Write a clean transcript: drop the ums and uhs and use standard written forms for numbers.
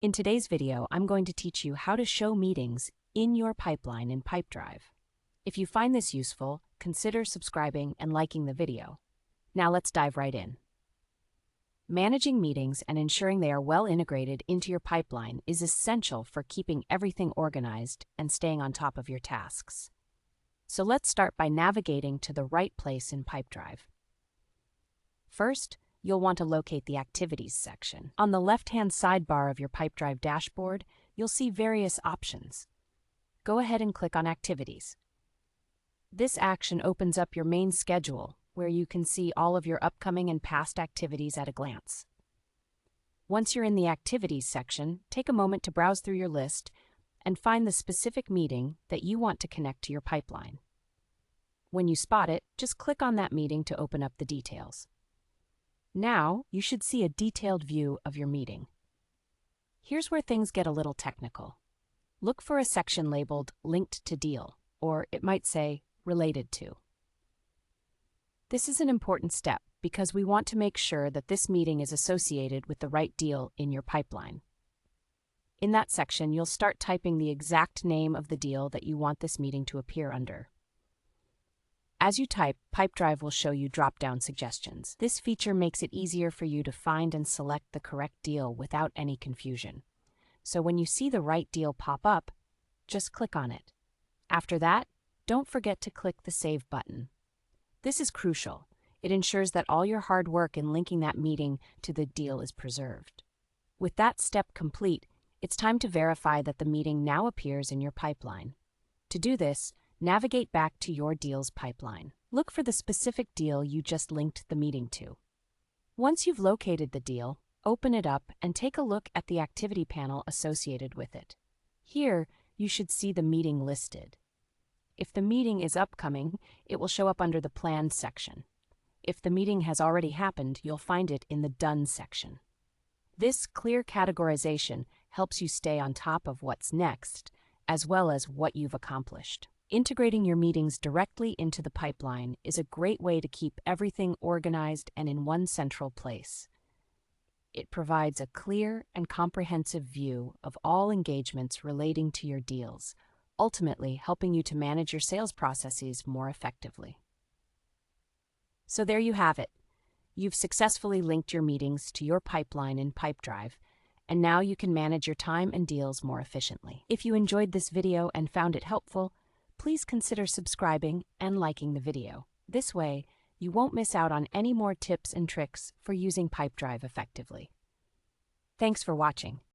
In today's video, I'm going to teach you how to show meetings in your pipeline in Pipedrive. If you find this useful, consider subscribing and liking the video. Now let's dive right in. Managing meetings and ensuring they are well integrated into your pipeline is essential for keeping everything organized and staying on top of your tasks. So let's start by navigating to the right place in Pipedrive. First, you'll want to locate the Activities section. On the left-hand sidebar of your Pipedrive dashboard, you'll see various options. Go ahead and click on Activities. This action opens up your main schedule, where you can see all of your upcoming and past activities at a glance. Once you're in the Activities section, take a moment to browse through your list and find the specific meeting that you want to connect to your pipeline. When you spot it, just click on that meeting to open up the details. Now, you should see a detailed view of your meeting. Here's where things get a little technical. Look for a section labeled Linked to Deal, or it might say Related to. This is an important step because we want to make sure that this meeting is associated with the right deal in your pipeline. In that section, you'll start typing the exact name of the deal that you want this meeting to appear under. As you type, Pipedrive will show you drop-down suggestions. This feature makes it easier for you to find and select the correct deal without any confusion. So when you see the right deal pop up, just click on it. After that, don't forget to click the Save button. This is crucial. It ensures that all your hard work in linking that meeting to the deal is preserved. With that step complete, it's time to verify that the meeting now appears in your pipeline. To do this, navigate back to your deal's pipeline. Look for the specific deal you just linked the meeting to. Once you've located the deal, open it up and take a look at the activity panel associated with it. Here, you should see the meeting listed. If the meeting is upcoming, it will show up under the Planned section. If the meeting has already happened, you'll find it in the Done section. This clear categorization helps you stay on top of what's next, as well as what you've accomplished. Integrating your meetings directly into the pipeline is a great way to keep everything organized and in one central place. It provides a clear and comprehensive view of all engagements relating to your deals, ultimately helping you to manage your sales processes more effectively. So there you have it. You've successfully linked your meetings to your pipeline in Pipedrive, and now you can manage your time and deals more efficiently. If you enjoyed this video and found it helpful, please consider subscribing and liking the video. This way, you won't miss out on any more tips and tricks for using Pipedrive effectively. Thanks for watching.